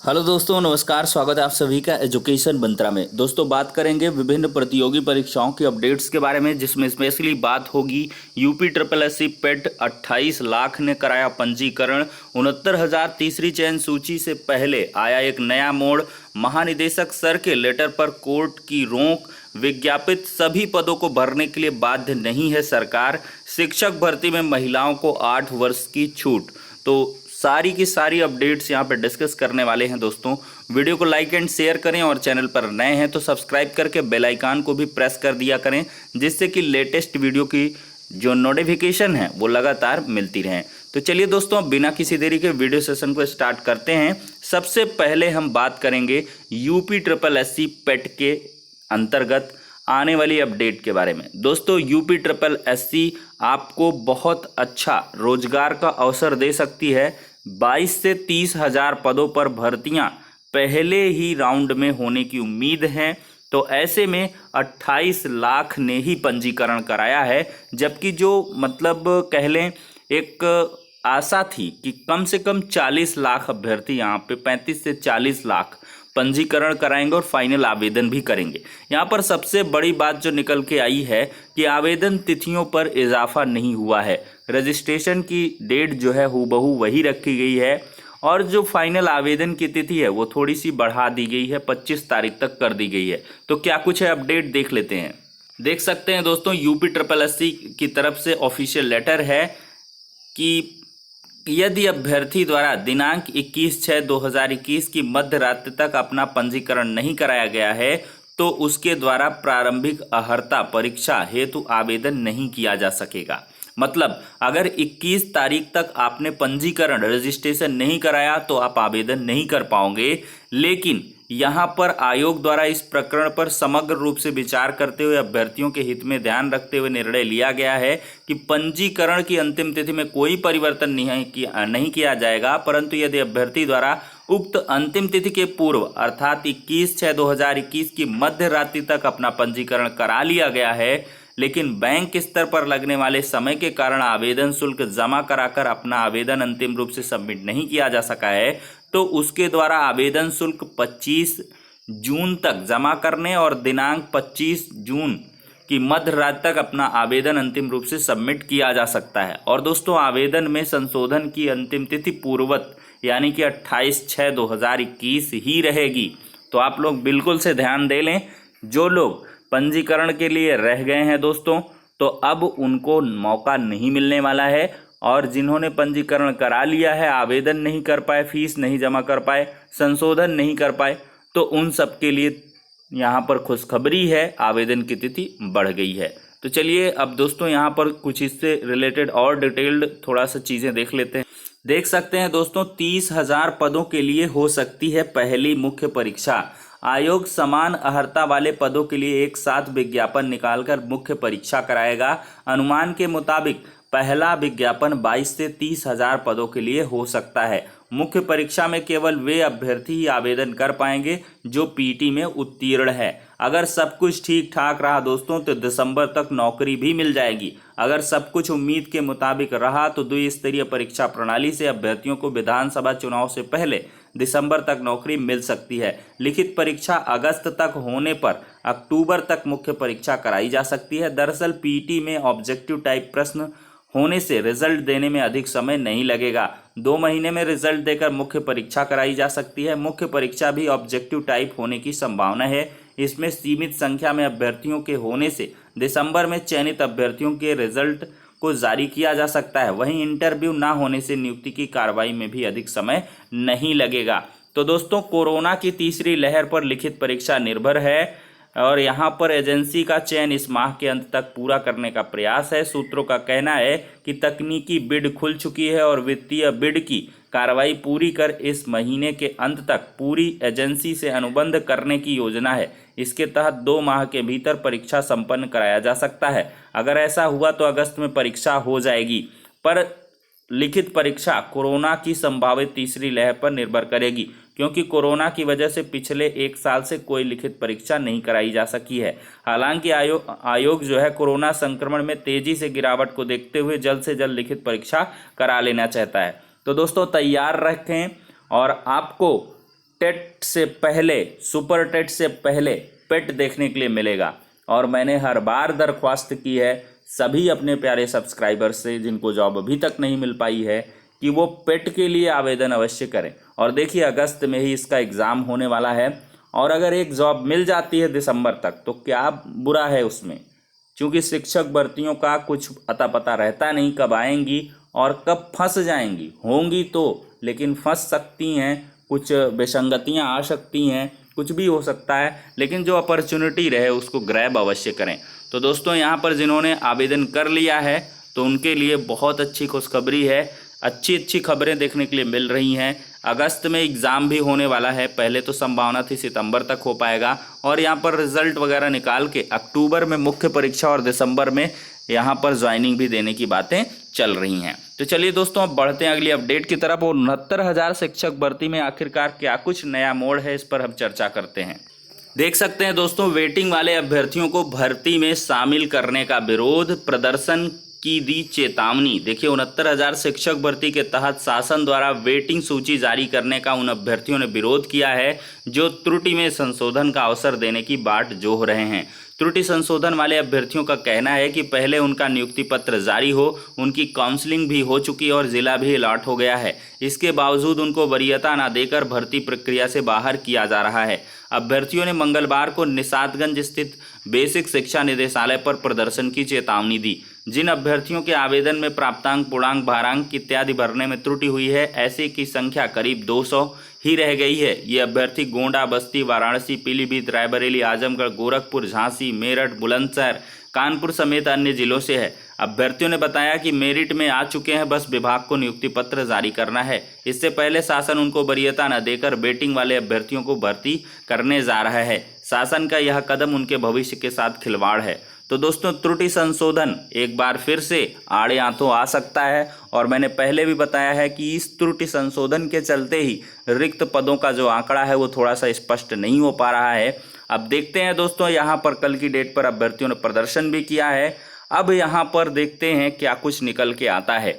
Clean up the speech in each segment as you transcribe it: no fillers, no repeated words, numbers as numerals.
Hello दोस्तों, नमस्कार। स्वागत है आप सभी का एजुकेशन मंत्रा में। दोस्तों, बात करेंगे विभिन्न प्रतियोगी परीक्षाओं की अपडेट्स के बारे में, जिसमें स्पेशली बात होगी यूपी ट्रिपल एस सी पेट 28 लाख ने कराया पंजीकरण। 69,000 तीसरी चयन सूची से पहले आया एक नया मोड़। महानिदेशक सर के लेटर पर कोर्ट की रोक। विज्ञापित सभी पदों को भरने के लिए बाध्य नहीं है सरकार। शिक्षक भर्ती में महिलाओं को 8 वर्ष की छूट। तो सारी की सारी अपडेट्स यहाँ पर डिस्कस करने वाले हैं दोस्तों। वीडियो को लाइक एंड शेयर करें और चैनल पर नए हैं तो सब्सक्राइब करके बेल आइकन को भी प्रेस कर दिया करें, जिससे कि लेटेस्ट वीडियो की जो नोटिफिकेशन है वो लगातार मिलती रहें। तो चलिए दोस्तों, बिना किसी देरी के वीडियो सेशन को स्टार्ट करते हैं। सबसे पहले हम बात करेंगे यूपी ट्रिपल एस सी पेट के अंतर्गत आने वाली अपडेट के बारे में। दोस्तों, यूपी ट्रिपल एस सी आपको बहुत अच्छा रोजगार का अवसर दे सकती है। 22 से 30 हजार पदों पर भर्तियां पहले ही राउंड में होने की उम्मीद है। तो ऐसे में 28 लाख ने ही पंजीकरण कराया है, जबकि जो मतलब कह लें एक आशा थी कि कम से कम 40 लाख अभ्यर्थी यहाँ पे 35 से 40 लाख पंजीकरण कराएंगे और फाइनल आवेदन भी करेंगे। यहाँ पर सबसे बड़ी बात जो निकल के आई है कि आवेदन तिथियों पर इजाफा नहीं हुआ है। रजिस्ट्रेशन की डेट जो है हूबहू वही रखी गई है और जो फाइनल आवेदन की तिथि है वो थोड़ी सी बढ़ा दी गई है, 25 तारीख तक कर दी गई है। तो क्या कुछ है अपडेट देख लेते हैं। देख सकते हैं दोस्तों, यूपी ट्रिपल एस सी की तरफ से ऑफिशियल लेटर है कि यदि अभ्यर्थी द्वारा दिनांक 21/6/2021 की मध्य रात्रि तक अपना पंजीकरण नहीं कराया गया है तो उसके द्वारा प्रारंभिक अर्हता परीक्षा हेतु आवेदन नहीं किया जा सकेगा। मतलब अगर 21 तारीख तक आपने पंजीकरण रजिस्ट्रेशन नहीं कराया तो आप आवेदन नहीं कर पाओगे। लेकिन यहाँ पर आयोग द्वारा इस प्रकरण पर समग्र रूप से विचार करते हुए अभ्यर्थियों के हित में ध्यान रखते हुए निर्णय लिया गया है कि पंजीकरण की अंतिम तिथि में कोई परिवर्तन नहीं किया जाएगा, परंतु यदि अभ्यर्थी द्वारा उक्त अंतिम तिथि के पूर्व अर्थात 21/6/2021 की मध्य रात्रि तक अपना पंजीकरण करा लिया गया है, लेकिन बैंक स्तर पर लगने वाले समय के कारण आवेदन शुल्क जमा कराकर अपना आवेदन अंतिम रूप से सबमिट नहीं किया जा सका है, तो उसके द्वारा आवेदन शुल्क 25 जून तक जमा करने और दिनांक 25 जून की मध्य रात तक अपना आवेदन अंतिम रूप से सबमिट किया जा सकता है। और दोस्तों, आवेदन में संशोधन की अंतिम तिथि पूर्ववत यानी कि 28/6/2021 ही रहेगी। तो आप लोग बिल्कुल से ध्यान दे लें। जो लोग पंजीकरण के लिए रह गए हैं दोस्तों, तो अब उनको मौका नहीं मिलने वाला है। और जिन्होंने पंजीकरण करा लिया है, आवेदन नहीं कर पाए, फीस नहीं जमा कर पाए, संशोधन नहीं कर पाए, तो उन सब के लिए यहाँ पर खुशखबरी है, आवेदन की तिथि बढ़ गई है। तो चलिए अब दोस्तों यहाँ पर कुछ इससे रिलेटेड और डिटेल्ड थोड़ा सा चीज़ें देख लेते हैं। देख सकते हैं दोस्तों, 30,000 पदों के लिए हो सकती है पहली मुख्य परीक्षा। आयोग समान अर्हता वाले पदों के लिए एक साथ विज्ञापन निकालकर मुख्य परीक्षा कराएगा। अनुमान के मुताबिक पहला विज्ञापन 22 से 30,000 पदों के लिए हो सकता है। मुख्य परीक्षा में केवल वे अभ्यर्थी ही आवेदन कर पाएंगे जो पीटी में उत्तीर्ण है। अगर सब कुछ ठीक ठाक रहा दोस्तों तो दिसंबर तक नौकरी भी मिल जाएगी। अगर सब कुछ उम्मीद के मुताबिक रहा तो द्विस्तरीय परीक्षा प्रणाली से अभ्यर्थियों को विधानसभा चुनाव से पहले दिसंबर तक नौकरी मिल सकती है। लिखित परीक्षा अगस्त तक होने पर अक्टूबर तक मुख्य परीक्षा कराई जा सकती है। दरअसल पीटी में ऑब्जेक्टिव टाइप प्रश्न होने से रिजल्ट देने में अधिक समय नहीं लगेगा। 2 महीने में रिजल्ट देकर मुख्य परीक्षा कराई जा सकती है। मुख्य परीक्षा भी ऑब्जेक्टिव टाइप होने की संभावना है। इसमें सीमित संख्या में अभ्यर्थियों के होने से दिसंबर में चयनित अभ्यर्थियों के रिजल्ट को जारी किया जा सकता है। वहीं इंटरव्यू ना होने से नियुक्ति की कार्रवाई में भी अधिक समय नहीं लगेगा। तो दोस्तों, कोरोना की तीसरी लहर पर लिखित परीक्षा निर्भर है और यहाँ पर एजेंसी का चयन इस माह के अंत तक पूरा करने का प्रयास है। सूत्रों का कहना है कि तकनीकी बिड खुल चुकी है और वित्तीय बिड की कार्रवाई पूरी कर इस महीने के अंत तक पूरी एजेंसी से अनुबंध करने की योजना है। इसके तहत 2 माह के भीतर परीक्षा संपन्न कराया जा सकता है। अगर ऐसा हुआ तो अगस्त में परीक्षा हो जाएगी। पर लिखित परीक्षा कोरोना की संभावित तीसरी लहर पर निर्भर करेगी, क्योंकि कोरोना की वजह से पिछले 1 साल से कोई लिखित परीक्षा नहीं कराई जा सकी है। हालांकि आयोग जो है कोरोना संक्रमण में तेजी से गिरावट को देखते हुए जल्द से जल्द लिखित परीक्षा करा लेना चाहता है। तो दोस्तों, तैयार रखें और आपको टेट से पहले, सुपर टेट से पहले पेट देखने के लिए मिलेगा। और मैंने हर बार दरख्वास्त की है सभी अपने प्यारे सब्सक्राइबर से जिनको जॉब अभी तक नहीं मिल पाई है कि वो पेट के लिए आवेदन अवश्य करें। और देखिए अगस्त में ही इसका एग्ज़ाम होने वाला है, और अगर एक जॉब मिल जाती है दिसंबर तक तो क्या बुरा है उसमें, क्योंकि शिक्षक भर्तियों का कुछ अता पता रहता नहीं कब आएंगी और कब फंस जाएंगी। होंगी तो, लेकिन फंस सकती हैं, कुछ विसंगतियां आ सकती हैं, कुछ भी हो सकता है, लेकिन जो अपॉर्चुनिटी रहे उसको ग्रैब अवश्य करें। तो दोस्तों यहाँ पर जिन्होंने आवेदन कर लिया है तो उनके लिए बहुत अच्छी खुशखबरी है, अच्छी खबरें देखने के लिए मिल रही हैं। अगस्त में एग्ज़ाम भी होने वाला है, पहले तो संभावना थी सितंबर तक हो पाएगा, और यहाँ पर रिजल्ट वगैरह निकाल के अक्टूबर में मुख्य परीक्षा और दिसंबर में यहाँ पर ज्वाइनिंग भी देने की बातें चल रही हैं। तो चलिए दोस्तों अब बढ़ते हैं अगली अपडेट की तरफ, और 69,000 शिक्षक भर्ती में आखिरकार क्या कुछ नया मोड़ है इस पर हम चर्चा करते हैं। देख सकते हैं दोस्तों, वेटिंग वाले अभ्यर्थियों को भर्ती में शामिल करने का विरोध, प्रदर्शन की दी चेतावनी। देखिए 69,000 शिक्षक भर्ती के तहत शासन द्वारा वेटिंग सूची जारी करने का उन अभ्यर्थियों ने विरोध किया है जो त्रुटि में संशोधन का अवसर देने की बाट जोह रहे हैं। त्रुटि संशोधन वाले अभ्यर्थियों का कहना है कि पहले उनका नियुक्ति पत्र जारी हो, उनकी काउंसलिंग भी हो चुकी और जिला भी अलॉट हो गया है, इसके बावजूद उनको वरीयता न देकर भर्ती प्रक्रिया से बाहर किया जा रहा है। अभ्यर्थियों ने मंगलवार को निषादगंज स्थित बेसिक शिक्षा निदेशालय पर प्रदर्शन की चेतावनी दी। जिन अभ्यर्थियों के आवेदन में प्राप्तांक, पूर्णांक, भारांक इत्यादि भरने में त्रुटि हुई है, ऐसे की संख्या करीब 200 ही रह गई है। ये अभ्यर्थी गोंडा, बस्ती, वाराणसी, पीलीभीत, रायबरेली, आजमगढ़, गोरखपुर, झांसी, मेरठ, बुलंदशहर, कानपुर समेत अन्य जिलों से है। अभ्यर्थियों ने बताया कि मेरिट में आ चुके हैं, बस विभाग को नियुक्ति पत्र जारी करना है। इससे पहले शासन उनको वरीयता न देकर वेटिंग वाले अभ्यर्थियों को भर्ती करने जा रहा है। शासन का यह कदम उनके भविष्य के साथ खिलवाड़ है। तो दोस्तों त्रुटि संशोधन एक बार फिर से आड़े हाथों आ सकता है, और मैंने पहले भी बताया है कि इस त्रुटि संशोधन के चलते ही रिक्त पदों का जो आंकड़ा है वो थोड़ा सा स्पष्ट नहीं हो पा रहा है। अब देखते हैं दोस्तों, यहाँ पर कल की डेट पर अभ्यर्थियों ने प्रदर्शन भी किया है। अब यहाँ पर देखते हैं क्या कुछ निकल के आता है,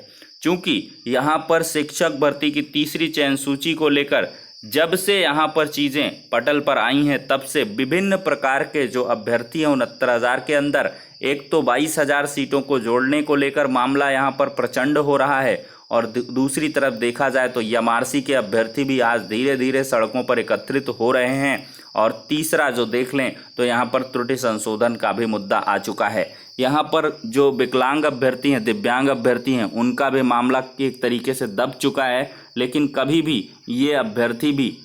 क्योंकि यहाँ पर शिक्षक भर्ती की तीसरी चयन सूची को लेकर जब से यहाँ पर चीज़ें पटल पर आई हैं तब से विभिन्न प्रकार के जो अभ्यर्थी हैं 69,000 के अंदर एक तो 22,000 सीटों को जोड़ने को लेकर मामला यहाँ पर प्रचंड हो रहा है, और दूसरी तरफ देखा जाए तो एमआरसी के अभ्यर्थी भी आज धीरे धीरे सड़कों पर एकत्रित हो रहे हैं। और तीसरा जो देख लें तो यहाँ पर त्रुटि संशोधन का भी मुद्दा आ चुका है। यहाँ पर जो विकलांग अभ्यर्थी हैं, दिव्यांग अभ्यर्थी हैं, उनका भी मामला एक तरीके से दब चुका है, लेकिन कभी भी ये अभ्यर्थी भी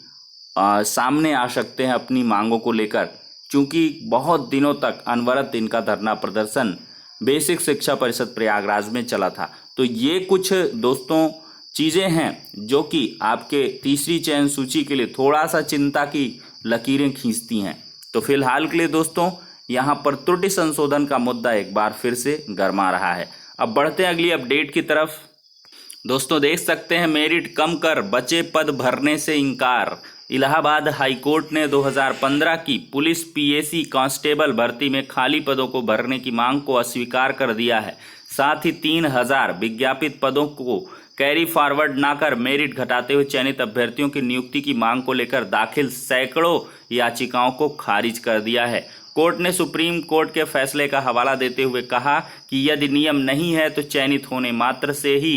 सामने आ सकते हैं अपनी मांगों को लेकर, क्योंकि बहुत दिनों तक अनवरत इनका धरना प्रदर्शन बेसिक शिक्षा परिषद प्रयागराज में चला था। तो ये कुछ दोस्तों चीज़ें हैं जो कि आपके तीसरी चयन सूची के लिए थोड़ा सा चिंता की लकीरें खींचती हैं। तो फिलहाल के लिए दोस्तों यहाँ पर त्रुटि संशोधन का मुद्दा एक बार फिर से गरमा रहा है। अब बढ़ते हैं अगली अपडेट की तरफ। दोस्तों देख सकते हैं, मेरिट कम कर बचे पद भरने से इंकार। इलाहाबाद हाईकोर्ट ने 2015 की पुलिस पीएसी कांस्टेबल भर्ती में खाली पदों को भरने की मांग को अस्वीकार कर दिया है। साथ ही 3,000 विज्ञापित पदों को कैरी फॉरवर्ड ना कर मेरिट घटाते हुए चयनित अभ्यर्थियों की नियुक्ति की मांग को लेकर दाखिल सैकड़ों याचिकाओं को खारिज कर दिया है। कोर्ट ने सुप्रीम कोर्ट के फैसले का हवाला देते हुए कहा कि यदि नियम नहीं है तो चयनित होने मात्र से ही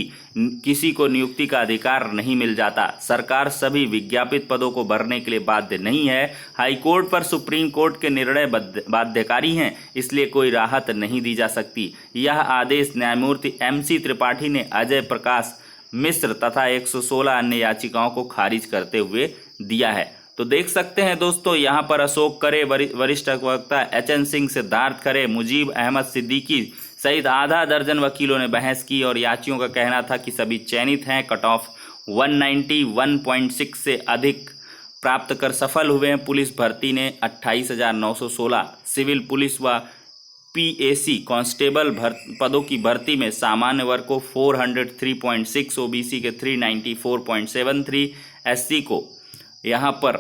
किसी को नियुक्ति का अधिकार नहीं मिल जाता। सरकार सभी विज्ञापित पदों को भरने के लिए बाध्य नहीं है। हाईकोर्ट पर सुप्रीम कोर्ट के निर्णय बाध्यकारी हैं, इसलिए कोई राहत नहीं दी जा सकती। यह आदेश न्यायमूर्ति MC त्रिपाठी ने अजय प्रकाश मिश्र तथा 116 अन्य याचिकाओं को खारिज करते हुए दिया है। तो देख सकते हैं दोस्तों, यहाँ पर अशोक करे, वरिष्ठ वक्ता HN सिंह, सिद्धार्थ करे, मुजीब अहमद सिद्दीकी सहित आधा दर्जन वकीलों ने बहस की और याचियों का कहना था कि सभी चयनित हैं। कट ऑफ 191.6 से अधिक प्राप्त कर सफल हुए हैं। पुलिस भर्ती ने 28,916, सिविल पुलिस व PAC कांस्टेबल पदों की भर्ती में सामान्य वर्ग को 403.6, OBC के 394.73, SC को यहाँ पर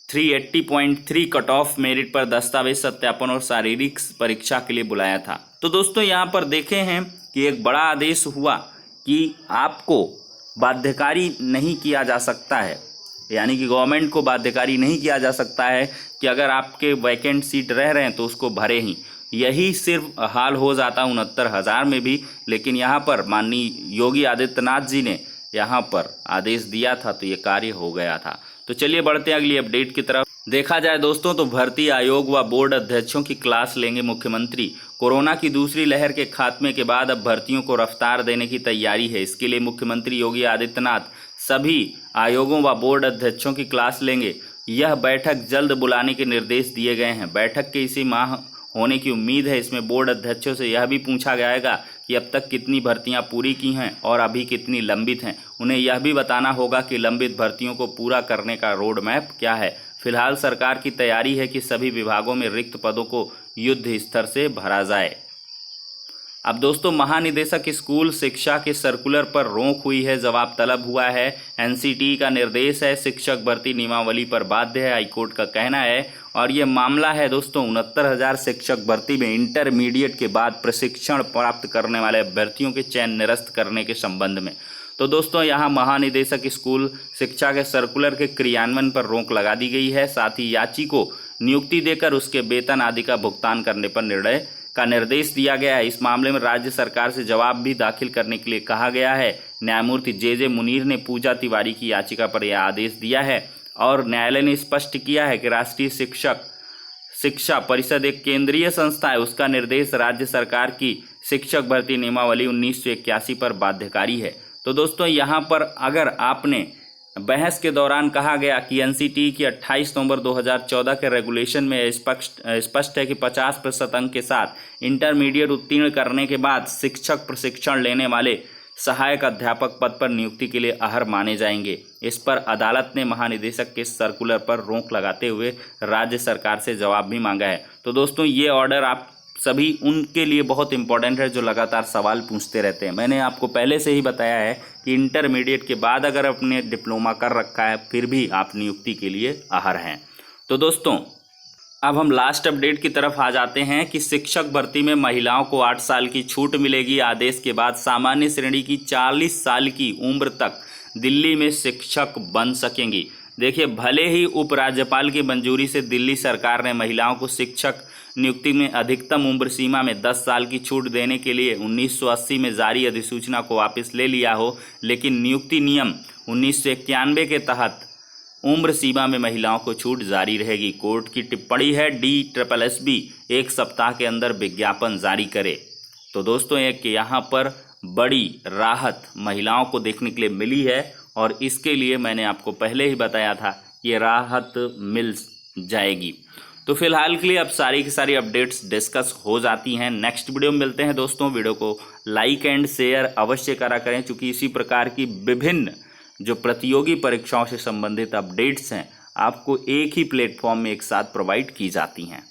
380.3 कट ऑफ मेरिट पर दस्तावेज सत्यापन और शारीरिक परीक्षा के लिए बुलाया था। तो दोस्तों यहाँ पर देखे हैं कि एक बड़ा आदेश हुआ कि आपको बाध्यकारी नहीं किया जा सकता है। यानी कि गवर्नमेंट को बाध्यकारी नहीं किया जा सकता है कि अगर आपके वैकेंट सीट रह रहे हैं तो उसको भरे ही। यही सिर्फ हाल हो जाता 69,000 में भी, लेकिन यहाँ पर माननीय योगी आदित्यनाथ जी ने यहाँ पर आदेश दिया था तो ये कार्य हो गया था। तो चलिए बढ़ते हैं अगली अपडेट की तरफ। देखा जाए दोस्तों तो भर्ती आयोग व बोर्ड अध्यक्षों की क्लास लेंगे मुख्यमंत्री। कोरोना की दूसरी लहर के खात्मे के बाद अब भर्तियों को रफ्तार देने की तैयारी है। इसके लिए मुख्यमंत्री योगी आदित्यनाथ सभी आयोगों व बोर्ड अध्यक्षों की क्लास लेंगे। यह बैठक जल्द बुलाने के निर्देश दिए गए हैं। बैठक के इसी माह होने की उम्मीद है। इसमें बोर्ड अध्यक्षों से यह भी पूछा जाएगा कि अब तक कितनी भर्तियां पूरी की हैं और अभी कितनी लंबित हैं। उन्हें यह भी बताना होगा कि लंबित भर्तियों को पूरा करने का रोड मैप क्या है। फिलहाल सरकार की तैयारी है कि सभी विभागों में रिक्त पदों को युद्ध स्तर से भरा जाए। अब दोस्तों महानिदेशक स्कूल शिक्षा के सर्कुलर पर रोक हुई है, जवाब तलब हुआ है। एनसीटी का निर्देश है, शिक्षक भर्ती नियमावली पर बाध्य है, हाईकोर्ट का कहना है। और ये मामला है दोस्तों 69,000 शिक्षक भर्ती में इंटरमीडिएट के बाद प्रशिक्षण प्राप्त करने वाले अभ्यर्थियों के चयन निरस्त करने के संबंध में। तो दोस्तों यहाँ महानिदेशक स्कूल शिक्षा के सर्कुलर के क्रियान्वयन पर रोक लगा दी गई है। साथ ही याची को नियुक्ति देकर उसके वेतन आदि का भुगतान करने पर निर्णय का निर्देश दिया गया है। इस मामले में राज्य सरकार से जवाब भी दाखिल करने के लिए कहा गया है। न्यायमूर्ति जे मुनीर ने पूजा तिवारी की याचिका पर यह आदेश दिया है और न्यायालय ने स्पष्ट किया है कि राष्ट्रीय शिक्षा परिषद एक केंद्रीय संस्था है। उसका निर्देश राज्य सरकार की शिक्षक भर्ती नियमावली 1981 पर बाध्यकारी है। तो दोस्तों यहाँ पर अगर आपने बहस के दौरान कहा गया कि एनसीटी की 28 नवंबर 2014 के रेगुलेशन में स्पष्ट है कि 50% अंक के साथ इंटरमीडिएट उत्तीर्ण करने के बाद शिक्षक प्रशिक्षण लेने वाले सहायक अध्यापक पद पर नियुक्ति के लिए अहर्ह माने जाएंगे। इस पर अदालत ने महानिदेशक के सर्कुलर पर रोक लगाते हुए राज्य सरकार से जवाब भी मांगा है। तो दोस्तों ये ऑर्डर आप सभी उनके लिए बहुत इंपॉर्टेंट है जो लगातार सवाल पूछते रहते हैं। मैंने आपको पहले से ही बताया है कि इंटरमीडिएट के बाद अगर आपने डिप्लोमा कर रखा है फिर भी आप नियुक्ति के लिए अहर्ह हैं। तो दोस्तों अब हम लास्ट अपडेट की तरफ आ जाते हैं कि शिक्षक भर्ती में महिलाओं को 8 साल की छूट मिलेगी। आदेश के बाद सामान्य श्रेणी की 40 साल की उम्र तक दिल्ली में शिक्षक बन सकेंगी। देखिए भले ही उपराज्यपाल की मंजूरी से दिल्ली सरकार ने महिलाओं को शिक्षक नियुक्ति में अधिकतम उम्र सीमा में 10 साल की छूट देने के लिए 1980 में जारी अधिसूचना को वापस ले लिया हो, लेकिन नियुक्ति नियम 1991 के तहत उम्र सीमा में महिलाओं को छूट जारी रहेगी। कोर्ट की टिप्पणी है DSSB 1 सप्ताह के अंदर विज्ञापन जारी करे। तो दोस्तों एक यहाँ पर बड़ी राहत महिलाओं को देखने के लिए मिली है और इसके लिए मैंने आपको पहले ही बताया था ये राहत मिल जाएगी। तो फिलहाल के लिए अब सारी की सारी अपडेट्स डिस्कस हो जाती हैं। नेक्स्ट वीडियो में मिलते हैं दोस्तों। वीडियो को लाइक एंड शेयर अवश्य करा करें, क्योंकि इसी प्रकार की विभिन्न जो प्रतियोगी परीक्षाओं से संबंधित अपडेट्स हैं आपको एक ही प्लेटफॉर्म में एक साथ प्रोवाइड की जाती हैं।